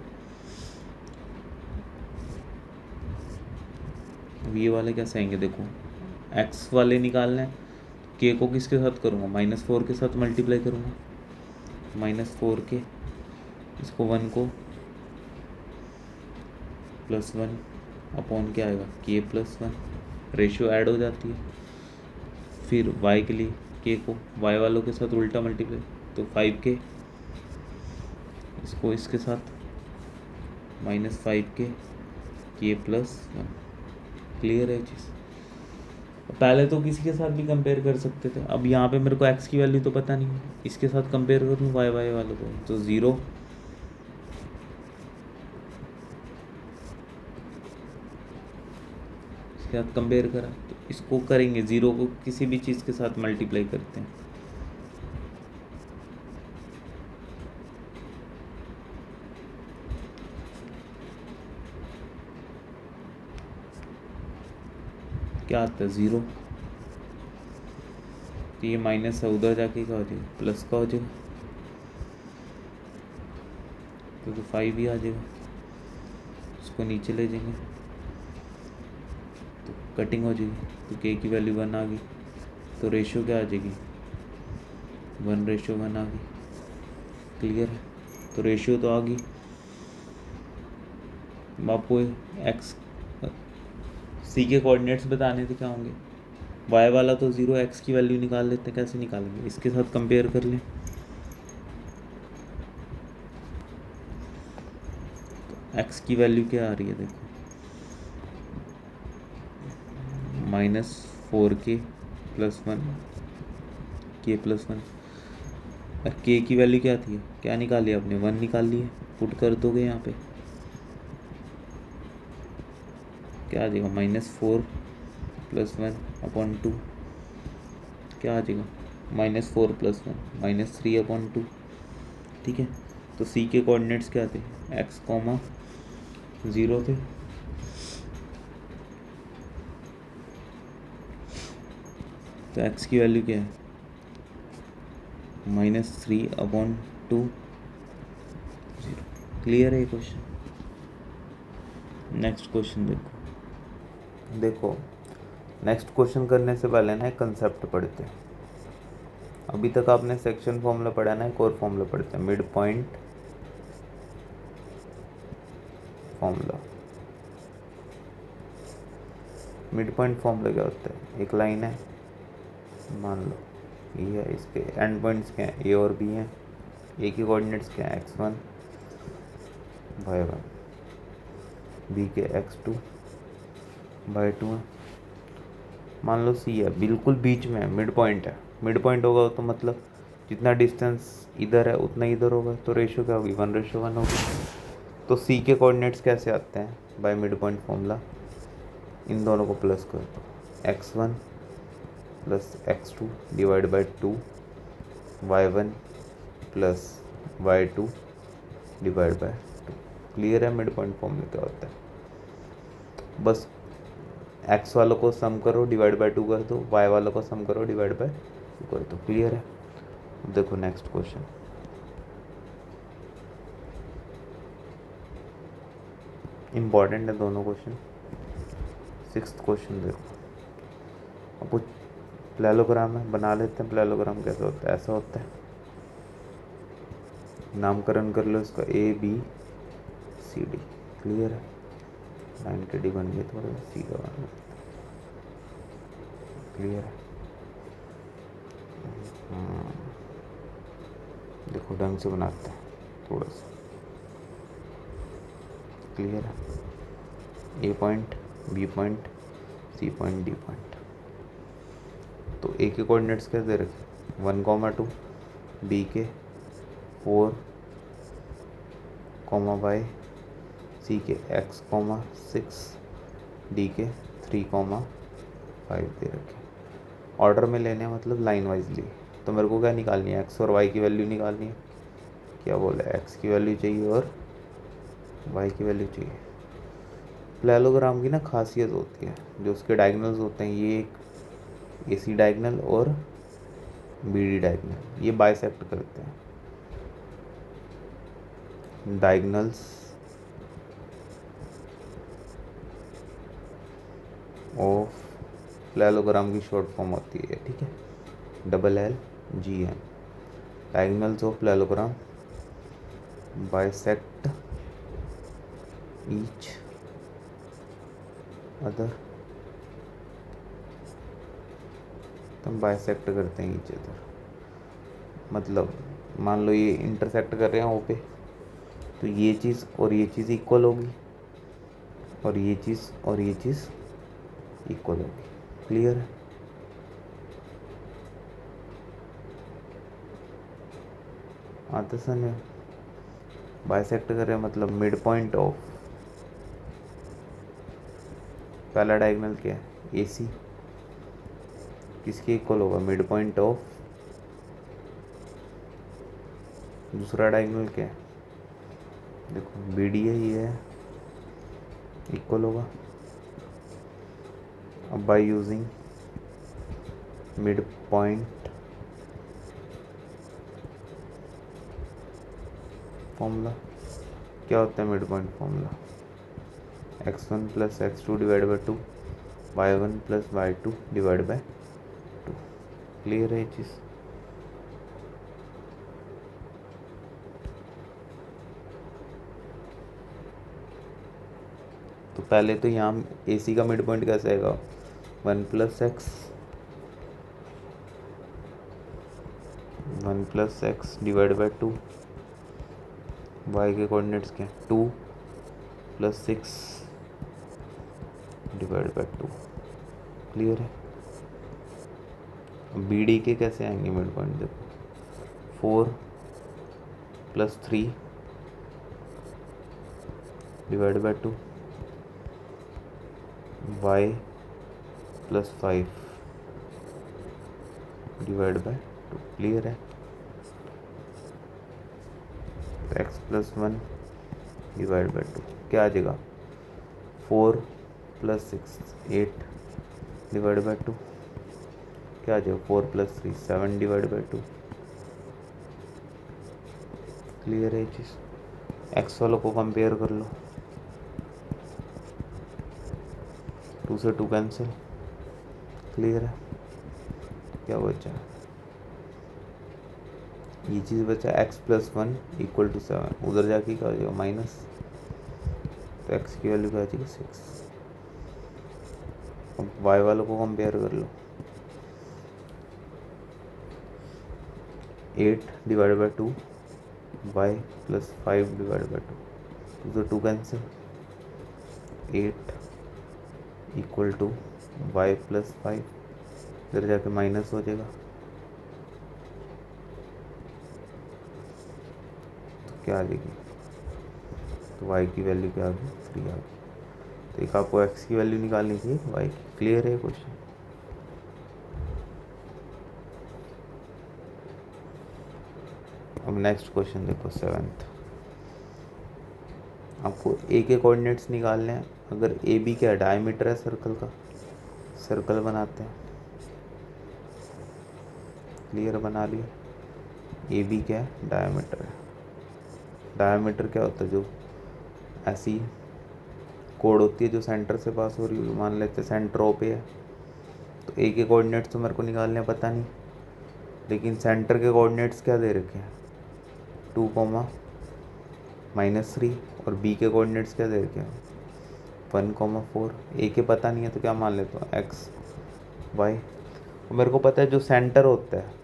A: अब ये वाले कैसे आएंगे, देखो x वाले निकालना है, k को किसके साथ करूँगा, -4 के साथ मल्टीप्लाई करूँगा, -4 के, इसको 1 को +1 अपॉन क्या आएगा, k + 1, रेशियो ऐड हो जाती है। फिर y के लिए k को y वालों के साथ उल्टा मल्टीप्लाई, तो 5k, इसको इसके साथ -5k, k + 1। क्लियर है चीज़। पहले तो किसी के साथ भी कंपेयर कर सकते थे, अब यहाँ पे मेरे को x की वैल्यू तो पता नहीं है, इसके साथ कंपेयर करूँ y वालों को, तो 0, इसके साथ कंपेयर करा, तो इसको करेंगे 0 को किसी भी चीज़ के साथ मल्टीप्लाई करते हैं, क्या आता है 0, तो ये माइनस है, उधर जाके क्या हो जाएगा, प्लस का हो जाएगा, तो 5 ही आ जाएगा, उसको नीचे ले जाएंगे तो कटिंग हो जाएगी, तो k की वैल्यू 1 आ गई, तो रेशियो क्या आ जाएगी, 1:1 आ गई। क्लियर है, तो रेशियो तो आ गई। आपको एक्स सी के कोऑर्डिनेट्स बताने थे, क्या होंगे, y वाला तो 0, x की वैल्यू निकाल लेते हैं, कैसे निकालेंगे, इसके साथ कंपेयर कर लें, तो x की वैल्यू क्या आ रही है, देखो -4k + 1 k + 1, और k की वैल्यू क्या थी, क्या निकाल लिया आपने, 1 निकाल लिया, पुट कर दोगे यहाँ पे, क्या आ जाएगा, -4 + 1/2, क्या आ जाएगा, -4 + 1 -3/2। ठीक है, तो सी के कोऑर्डिनेट्स क्या थे, x, 0 थे, तो x की वैल्यू क्या है, -3/2, 0। क्लियर है ये क्वेश्चन। नेक्स्ट क्वेश्चन देखो नेक्स्ट क्वेश्चन करने से पहले ना एक कंसेप्ट पढ़ते हैं। अभी तक आपने सेक्शन फॉर्मूला पढ़ा ना, एक और फॉर्मूला पढ़ते हैं, mid point formula. Mid point formula क्या होता है, एक लाइन है, मान लो ये है, इसके एंड पॉइंट्स क्या हैं, ए और बी हैं, ए के कोऑर्डिनेट्स क्या हैं, x1 y1, बी के x2 y2 हैं। मान लो सी है, बिल्कुल बीच में है, मिड पॉइंट है। मिड पॉइंट होगा तो मतलब जितना डिस्टेंस इधर है उतना इधर होगा, तो रेशियो क्या होगी, 1:1 होगी। तो सी के कोऑर्डिनेट्स कैसे आते हैं, बाय मिड पॉइंट फॉर्मूला, इन दोनों को प्लस कर दो, x1 + x2 / 2, y1 + y2 / 2। Clear है मिड पॉइंट फॉर्मूला क्या होता है, बस x वालों को सम करो, / 2 कर दो, y वालों को सम करो, / 2 कर दो। क्लियर है। देखो नेक्स्ट क्वेश्चन, इम्पॉर्टेंट है दोनों क्वेश्चन। 6th क्वेश्चन देखो, अब कुछ प्लेलोग्राम है, बना लेते हैं। प्लेलोग्राम कैसे होता है, ऐसा होता है, नामकरण कर लो इसका A B C D। Clear है? लाइन के डी बन गए, थोड़ा सीधा बन गया। क्लियर है? देखो ढंग से बनाते हैं थोड़ा सा। क्लियर है? A point, B point, C point, D point. तो ए के कोऑर्डिनेट्स कैसे दे रखे? 1,2, बी के 4, y, सी के x, 6, डी के 3, 5 दे रखे। ऑर्डर में लेने हैं, मतलब लाइन वाइजली। तो मेरे को क्या निकालनी है? x और y की वैल्यू निकालनी है। क्या बोला? x की वैल्यू चाहिए और y की वैल्यू चाहिए। पैरेललोग्राम की ना खासियत होती है, जो उसके डायगोनल्स होते हैं, ये एक AC डायगोनल और BD डायगोनल, ये बाइसेक्ट करते हैं। डायगोनल्स ऑफ पैरेललोग्राम की शॉर्ट फॉर्म होती है, ठीक है, LLGN। Diagonals of parallelogram bisect each other, तो हम बाइसेक्ट करते हैं ईच अदर। मतलब मान लो ये इंटरसेक्ट कर रहे हैं ओ पे, तो ये चीज़ और ये चीज़ इक्वल होगी, और ये चीज़ और ये चीज़ इक्वल होगी। क्लियर है? आता समझ? बाइसेक्ट कर रहे हैं मतलब मिड पॉइंट ऑफ पहला डायगोनल क्या है? AC, किसके इक्वल होगा? मिड पॉइंट ऑफ दूसरा डायगोनल क्या है? देखो BD है, ये है, इक्वल होगा। अब by using mid point formula, क्या होता है mid point formula? x1 + x2 / 2, y1 + y2 / 2। Clear है ये चीज़? तो पहले तो यहाँ AC का मिड पॉइंट कैसे आएगा? 1 + x, 1 + x / 2, y के कोऑर्डिनेट्स क्या? 2 + 6 / 2। क्लियर है? BD के कैसे आएंगे मिड पॉइंट? देखो 4 + 3 / 2, y + 5 / 2। क्लियर है? x + 1 / 2 क्या आ जाएगा? 4 + 6 8 / 2। क्या आ जाएगा? 4 + 3 7 / 2। क्लियर है ये चीज़? x वालों को कंपेयर कर लो, 2 से 2 कैंसिल। क्लियर है? क्या बचा? ये चीज़ बचा x + 1 = 7, उधर जाके क्या हो जाएगा? माइनस, तो x की वैल्यू क्या आ जाएगी? 6। अब y वालों को कंपेयर कर लो, 8 / 2 y + 5 / 2, 2 से 2 कैंसिल, 8 = y + 5, इधर जाके माइनस हो जाएगा, तो क्या आ जाएगी? तो y की वैल्यू क्या आ गई? 3 आ गई। तो एक आपको x की वैल्यू निकालनी थी, y की। क्लियर है क्वेश्चन? अब नेक्स्ट क्वेश्चन देखो 7th। आपको A के कोऑर्डिनेट्स निकालने हैं। अगर AB क्या डायमीटर है सर्कल का, सर्कल बनाते हैं। क्लियर? बना लिया। AB क्या है? डायमीटर है। डायमीटर क्या होता है? जो ऐसी कोड होती है जो सेंटर से पास हो रही है, मान लेते हैं सेंटर O पे है। तो A के कोऑर्डिनेट्स तो मेरे को निकालने पता नहीं, लेकिन सेंटर के कोऑर्डिनेट्स क्या दे रखे हैं? 2, -3 और बी के कोऑर्डिनेट्स क्या दे रखे हैं 1, 4। ए के पता नहीं है तो क्या मान लेते हो एक्स वाई। और मेरे को पता है जो सेंटर होता है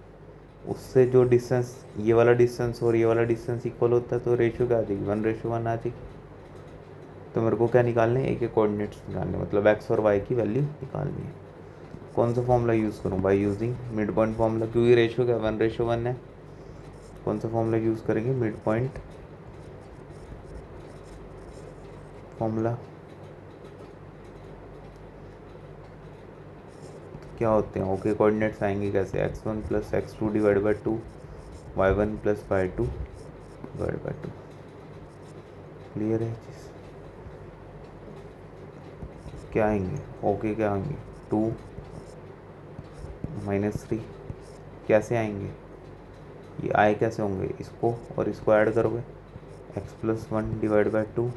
A: उससे जो डिस्टेंस ये वाला डिस्टेंस और ये वाला डिस्टेंस इक्वल होता है तो रेशियो क्या आ जाएगी 1:1 आ जाएगी। तो मेरे को क्या निकालने हैं ए के कोऑर्डिनेट्स निकालने मतलब एक्स और वाई की वैल्यू निकालनी है। कौन सा फॉर्मूला यूज़ करूँ by using mid point formula क्योंकि रेशियो क्या 1:1 है। कौन सा फॉर्मूला यूज़ करेंगे मिड पॉइंट फॉर्मूला। क्या होते हैं ओके कोऑर्डिनेट्स आएंगे कैसे x1 + x2 divide by 2 y1 + y2 divide by 2। Clear है चीज़। क्या आएंगे ओके क्या आएंगे 2 -3 कैसे आएंगे ये आए कैसे होंगे इसको और इसको ऐड करोगे x + 1 divide by 2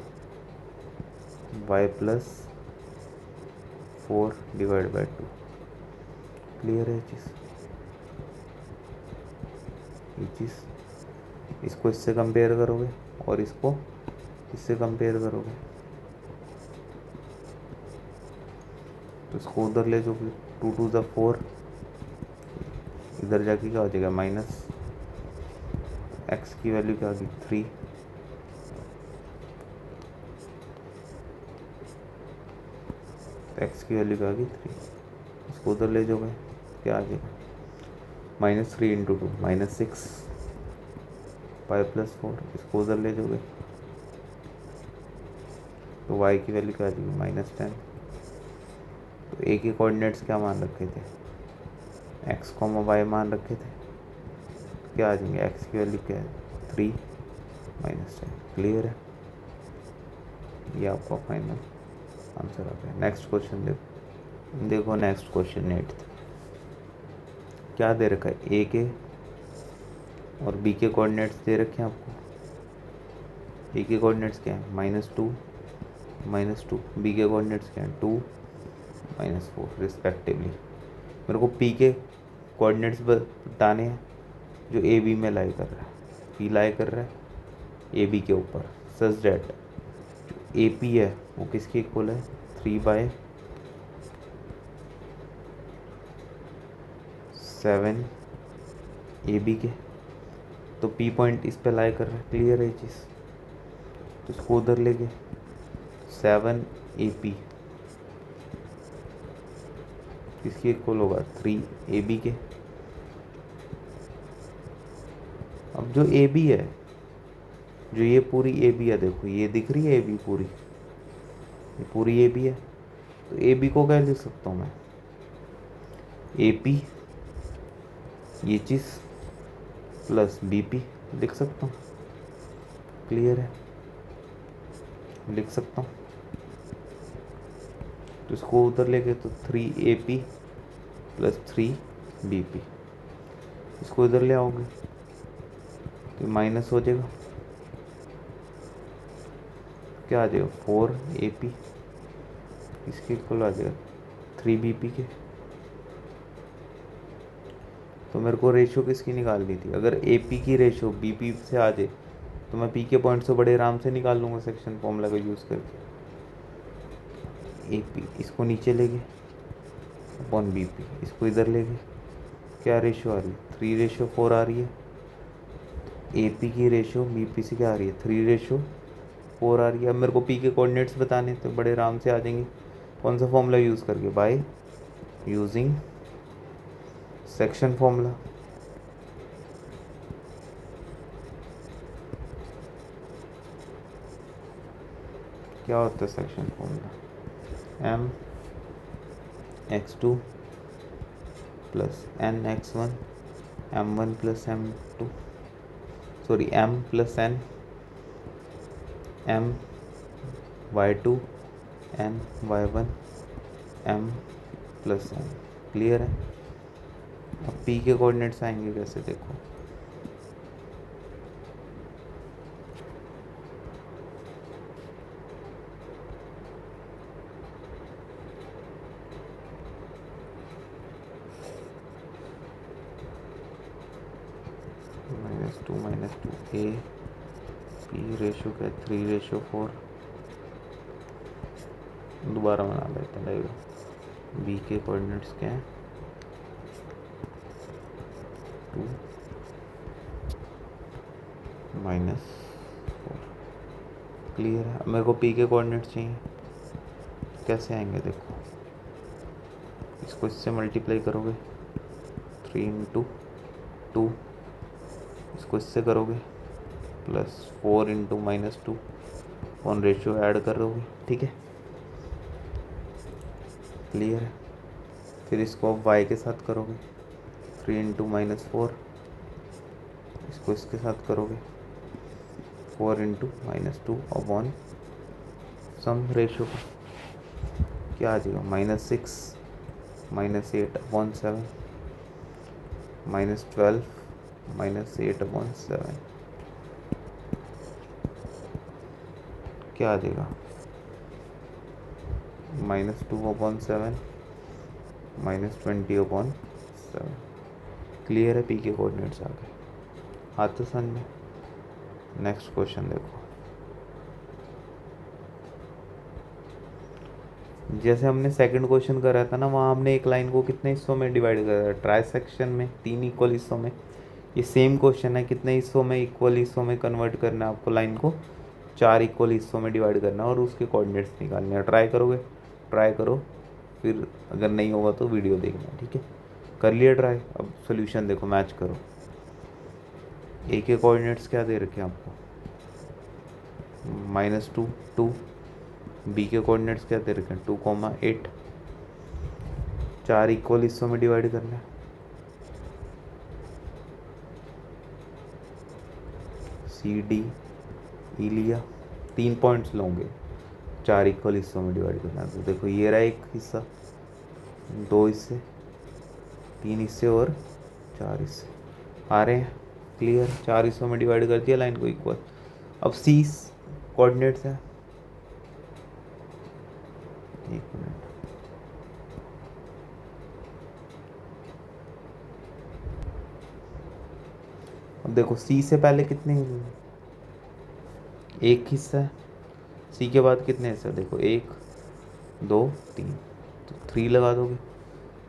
A: y + 4 divide by 2। Clear है चीज़ ये चीज़। इसको इससे कंपेयर करोगे और इसको इससे कंपेयर करोगे तो इसको उधर ले जाओगे 2 × 2 = 4 इधर जाके क्या हो जाएगा माइनस एक्स की वैल्यू क्या आ गई 3 एक्स की वैल्यू क्या आ गई 3 इसको उधर ले जाओगे क्या आ जाएगा -3 × 2 -6 y + 4 इसको उधर ले जाओगे तो y की वैल्यू क्या आ जाएगी -10। तो a के कोऑर्डिनेट्स क्या मान रखे थे x, y मान रखे थे क्या आ जाएंगे x की वैल्यू क्या है 3 -10। क्लियर है ये आपका फाइनल आंसर आ गया। नेक्स्ट क्वेश्चन देखो नेक्स्ट क्वेश्चन 8th क्या दे रखा है ए के और बी के कोऑर्डिनेट्स दे रखे हैं आपको। ए के कोऑर्डिनेट्स क्या है -2 -2 बी के कोऑर्डिनेट्स क्या है 2 -4 रिस्पेक्टिवली। मेरे को पी के कोऑर्डिनेट्स बताने हैं जो ए बी में लाई कर रहा है। पी लाई कर रहा है ए बी के ऊपर सच डेट ए पी है वो किसके इक्वल है 3/7 ए बी के। तो पी पॉइंट इस पे लाई कर रहा है। क्लियर है ये चीज़। तो इसको उधर ले गए 7 ए पी किसके इक्वल होगा 3 ए बी के। अब जो ए बी है जो ये पूरी ए बी है देखो ये दिख रही है ए बी पूरी ये पूरी ए बी है। तो ए बी को क्या लिख सकता हूँ मैं ए पी ये चीज़ प्लस बी पी लिख सकता हूँ। क्लियर है लिख सकता हूँ। तो इसको उधर ले गए तो 3 ए पी + 3 बी पी इसको इधर ले आओगे तो माइनस हो जाएगा क्या आ जाएगा 4 ए पी इसके इक्वल आ जाएगा 3 बी पी के। तो मेरे को रेशियो किसकी निकालनी थी अगर ए पी की रेशियो बी पी से आ जाए तो मैं पी के पॉइंट से बड़े आराम से निकाल लूँगा सेक्शन फॉर्मूला का यूज़ करके। ए पी इसको नीचे ले गए अपॉन बी पी इसको इधर ले गए क्या रेशियो आ रही है 3:4 आ रही है। ए पी की रेशियो बी पी से क्या आ रही है 3:4 आ रही है। अब मेरे को पी के कोऑर्डिनेट्स बताने तो बड़े आराम से आ जाएंगे। कौन सा फॉर्मूला यूज़ करके बाय यूजिंग सेक्शन फॉर्मूला। क्या होता है section formula m(x2) + n(x1) m1 + m2 sorry m + n my2 my1 m + n। Clear है। अब p के कोऑर्डिनेट्स आएंगे कैसे देखो -2 -2 ए पी रेशो क्या है 3:4, दोबारा बना लेते हैं डायग्राम। बी के कोऑर्डिनेट्स क्या हैं 2 -4। क्लियर है। अब मेरे को पी के कोऑर्डिनेट्स चाहिए, कैसे आएंगे देखो, इसको इससे मल्टीप्लाई करोगे 3 × 2, इसको इससे करोगे +4 × -2 ऑन रेशियो ऐड करोगे, ठीक है। क्लियर है। फिर इसको आप y के साथ करोगे 3 × -4, इसको इसके साथ करोगे 4 × -2 अपॉन सम रेशियो का क्या आ जाएगा -6 -8 अपॉन 7 -12 -8 अपॉन 7 क्या आ जाएगा -2 अपॉन 7 -20 अपॉन 7। क्लियर है। पी के कोऑर्डिनेट्स आ गए, हाथ तो समझ में। नेक्स्ट क्वेश्चन देखो, जैसे हमने सेकंड क्वेश्चन करा था ना, वहाँ हमने एक लाइन को कितने हिस्सों में डिवाइड करा, ट्राई सेक्शन में 3 इक्वल हिस्सों में। ये सेम क्वेश्चन है, कितने हिस्सों में, इक्वल हिस्सों में कन्वर्ट करना है आपको, लाइन को 4 इक्वल हिस्सों में डिवाइड करना है और उसके कोऑर्डिनेट्स निकालने हैं। ट्राई करोगे, ट्राई करो, फिर अगर नहीं होगा तो वीडियो देखना, ठीक है। कर लिया ट्राई, अब सोल्यूशन देखो, मैच करो। ए के कोऑर्डिनेट्स क्या दे रखे हैं आपको -2 2, बी के कोऑर्डिनेट्स क्या दे रखे हैं 2, 8। 4 इक्वल हिस्सों में डिवाइड करना है, सी डी ई लिया, 3 पॉइंट्स लोगे, 4 इक्वल हिस्सों में डिवाइड करना है। तो देखो ये रहा एक हिस्सा, 2 हिस्से, 3 हिस्से और 4 हिस्से आ रहे हैं। क्लियर। 4 हिस्सों में डिवाइड कर दिया लाइन को इक्वल। अब सी कोऑर्डिनेट्स है, एक मिनट, अब देखो सी से पहले कितने एक हिस्सा है, सी के बाद कितने हिस्से, देखो 1 2 3, तो 3 लगा दोगे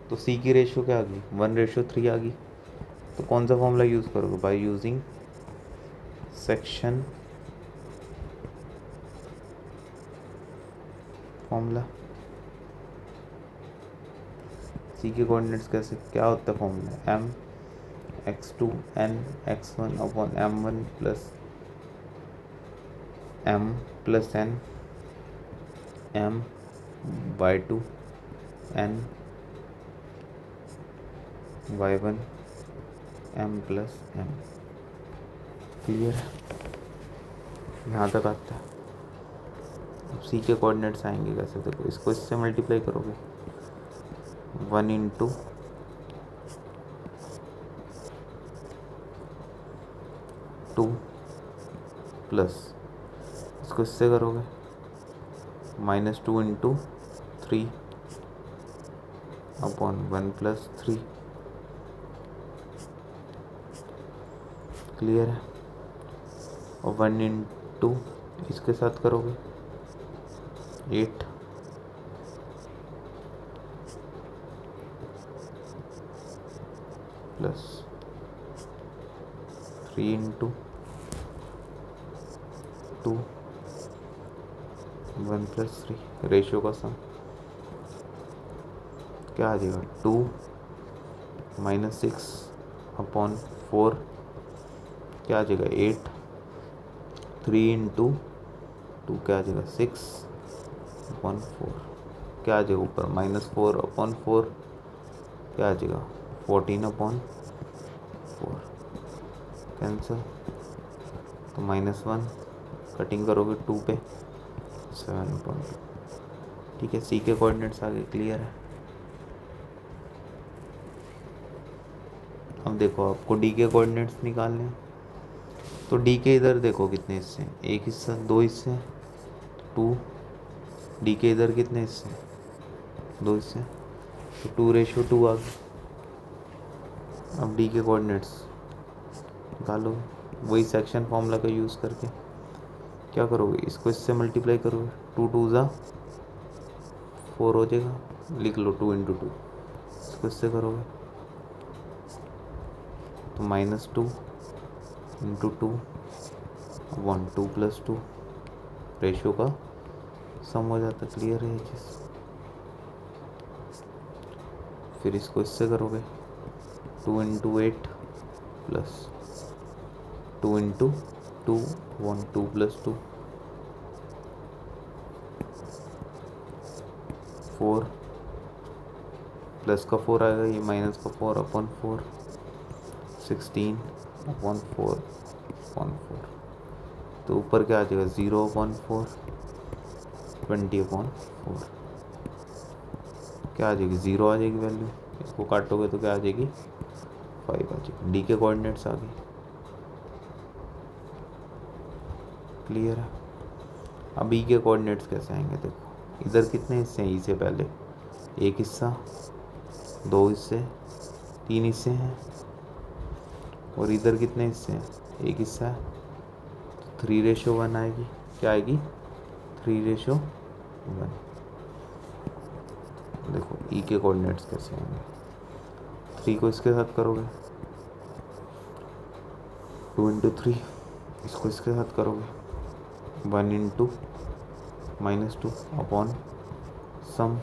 A: तो सी की रेशियो क्या आ गई 1:3 आ गई। तो कौन सा फॉर्मूला यूज़ करोगे, bye using section formula. C के कोऑर्डिनेट्स कैसे क्या होता है formula, m(x2) n x1 upon m1 plus m plus n m/2 n y1 m plus m। Clear है, यहाँ तक आता है। अब सी के कोऑर्डिनेट्स आएंगे कैसे, देखो इसको इससे मल्टीप्लाई करोगे 1 × 2 प्लस इसको इससे करोगे -2 × 3 अपॉन 1 + 3। क्लियर है। और 1 × इसके साथ करोगे 8 प्लस 3 × 2 1 + 3 रेशियो का सम क्या आ जाएगा 2 -6 अपॉन 4 क्या आ जाएगा 8, 3 × 2 क्या आ जाएगा 6 अपॉन 4 क्या आ जाएगा ऊपर -4 अपॉन 4 क्या आ जाएगा 14 अपॉन 4 कैंसिल, तो -1 कटिंग करोगे 2 पे 7.2। ठीक है, सी के कोऑर्डिनेट्स आगे क्लियर है। अब देखो आपको डी के कोऑर्डिनेट्स निकालने हैं, तो डी के इधर देखो कितने हिस्से हैं, एक हिस्सा, 2 हिस्से, 2। डी के इधर कितने हिस्से, 2 हिस्से, तो 2:2 आ गए। अब डी के कोऑर्डिनेट्स निकालो, वही सेक्शन फॉर्मूला का यूज़ करके क्या करोगे, इसको इससे मल्टीप्लाई करोगे, 2 2 ज़ा 4 हो जाएगा, लिख लो 2 × 2, इसको इससे करोगे तो -2 × 2 1 2 + 2 रेशियो का सम हो जाता। क्लियर है ये चीज़। फिर इसको इससे करोगे 2 × 8 प्लस 2 × 2 1 2 + 2 4 प्लस का 4 आएगा, ये माइनस का 4/4 16/4 तो ऊपर क्या आ जाएगा 0/4 20/4 क्या आ जाएगी 0 आ जाएगी वैल्यू। इसको काटोगे तो क्या आ जाएगी 5 आ जाएगी। डी के कोऑर्डिनेट्स आ गए। क्लियर है। अब ई के कोऑर्डिनेट्स कैसे आएंगे, देखो इधर कितने हिस्से हैं, ई से पहले एक हिस्सा, 2 हिस्से, 3 हिस्से हैं, और इधर कितने हिस्से हैं, एक हिस्सा है, तो 3:1 आएगी। क्या आएगी 3:1। देखो ई के कोऑर्डिनेट्स कैसे आएंगे, 3 को इसके साथ करोगे 2 × 3, इसको इसके साथ करोगे 1 × -2 अपॉन सम,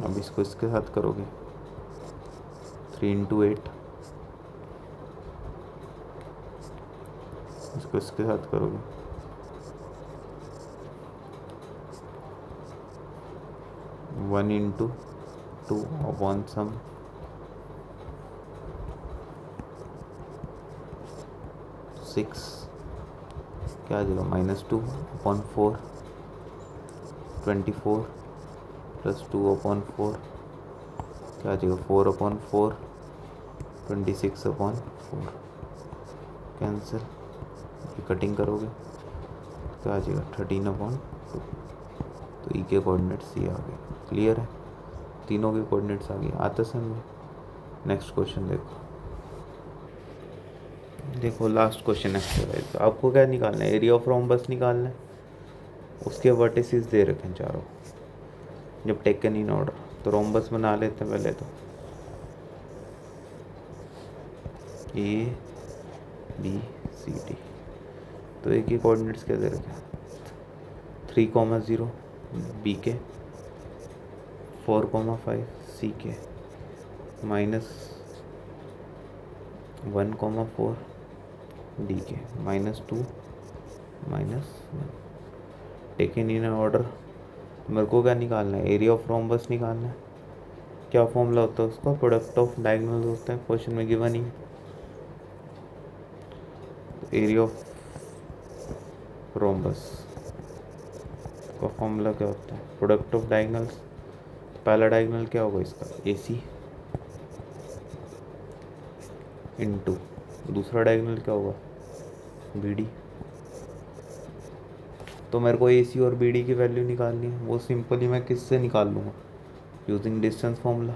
A: अब इसको इसके साथ करोगे 3 × 8, इसको इसके साथ करोगे 1 × 2 अपॉन सम, क्या आ जाएगा -2/4 24 + 2/4 क्या आ जाएगा 4/4 26/4 कैंसिल, ये कटिंग करोगे तो क्या आ जाएगा 13/2। तो ई के कोऑर्डिनेट्स ये आ गए। क्लियर है, तीनों के कोऑर्डिनेट्स आ गए। आते समझ। नेक्स्ट क्वेश्चन देखो लास्ट क्वेश्चन एक्सरसाइज। तो आपको क्या निकालना है, एरिया ऑफ रोम्बस निकालना है, उसके वर्टिसेस दे रखे हैं चारों, जब टेकन इन ऑर्डर। तो रोम्बस बना लेते हैं पहले तो ABCD। तो एक ही कोऑर्डिनेट्स क्या दे रखे हैं 3,0 बी के, 4,5 सी के, -1,4 डी के, -2 -1 टेकन इन ऑर्डर। मेरे को क्या निकालना है, एरिया ऑफ रोम्बस निकालना है। क्या फॉर्मूला होता है उसका, प्रोडक्ट ऑफ डायगोनल होता है, क्वेश्चन में given he. Area of rhombus का फॉर्मूला क्या होता है, प्रोडक्ट ऑफ डायगोनल्स। पहला डायगोनल क्या होगा इसका AC इनटू दूसरा डायगोनल क्या होगा BD। तो मेरे को AC और BD की वैल्यू निकालनी है, वो सिंपली मैं किससे निकाल लूँगा, using distance formula,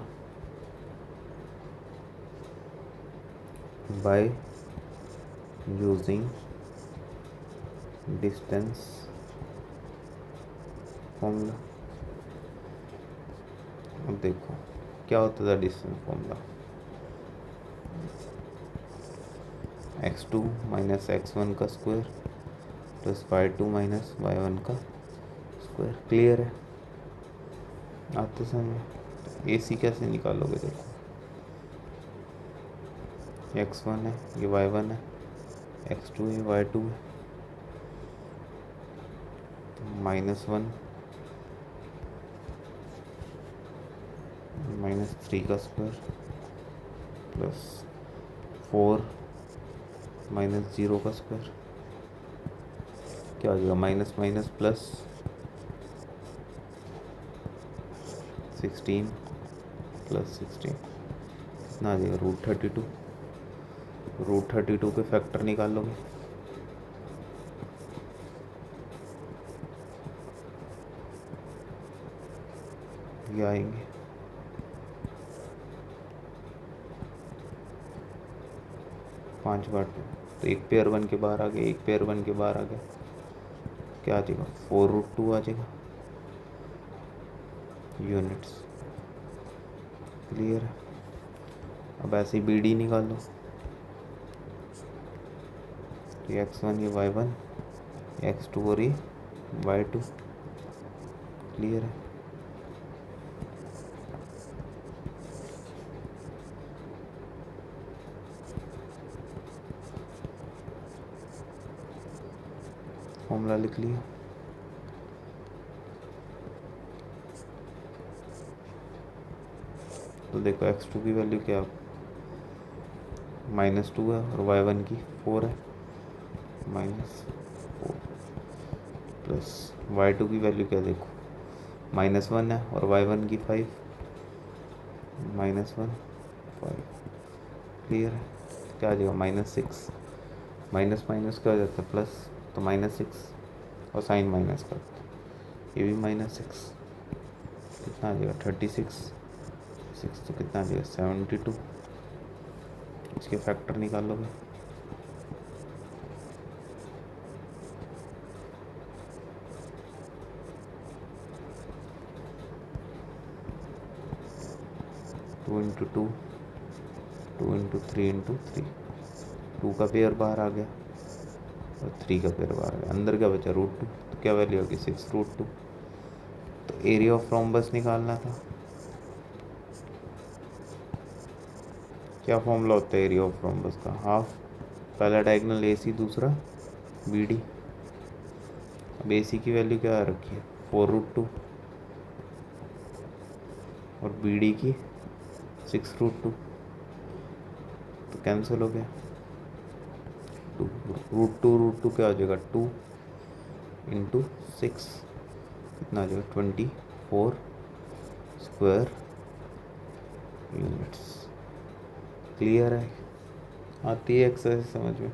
A: by using distance formula. अब देखो क्या होता था डिस्टेंस फॉर्मूला, x2 - x1 का स्क्वायर प्लस y2 - y1 का स्क्वायर। क्लियर है, आते समय AC कैसे निकालोगे, देखो x1 है, ये y1 है, x2 है, y2 है, -1 -3 का स्क्वायर प्लस 4 -0 का स्क्वायर। क्या हो जाएगा माइनस माइनस प्लस 16 + 16 कितना आ जाएगा √32। √32 के फैक्टर निकाल लोगे, ये आएंगे 5 काटो तो एक पेयर बन के बाहर आ गया, एक पेयर बन के बाहर आ गया, क्या आ जाएगा 4√2 आ जाएगा यूनिट्स। क्लियर है। अब ऐसे ही BD निकालो, ये x1 ये y1, x2 और ये y2। क्लियर है। फॉर्मूला लिख लिया। तो देखो x2 की वैल्यू क्या -2 है और y1 की 4 है, -4 प्लस y2 की वैल्यू क्या देखो -1 है और y1 की 5, -1 5। क्लियर है। क्या आ जाएगा -6, माइनस माइनस क्या हो जाता है प्लस, तो -6 और साइन माइनस का ये भी -6, कितना आ जाएगा 36, 6 तो कितना आ जाएगा 72। इसके फैक्टर निकालोगे two into two, 2 into 3 into 3, 2 का पेयर बाहर आ गया और 3 का पेयर बाहर आ गया, अंदर क्या बचा √2, तो क्या वैल्यू होगी 6√2। तो एरिया ऑफ रोम्बस निकालना था। क्या फॉर्मूला होता है एरिया ऑफ रोम्बस का, हाफ पहला डायगोनल AC दूसरा BD। अब AC की वैल्यू क्या रखी है 4√2 और BD की 6√2, तो कैंसिल हो गया। √2 क्या हो जाएगा 2 इंटू 6, कितना आ जाएगा 24 स्क्वायर यूनिट्स। क्लियर है। आती है एक्सरसाइज समझ में।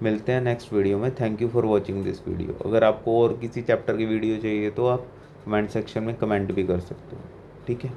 A: मिलते हैं नेक्स्ट वीडियो में। Thank you for watching this video. अगर आपको और किसी चैप्टर की वीडियो चाहिए तो आप कमेंट सेक्शन में कमेंट भी कर सकते हो। ठीक है।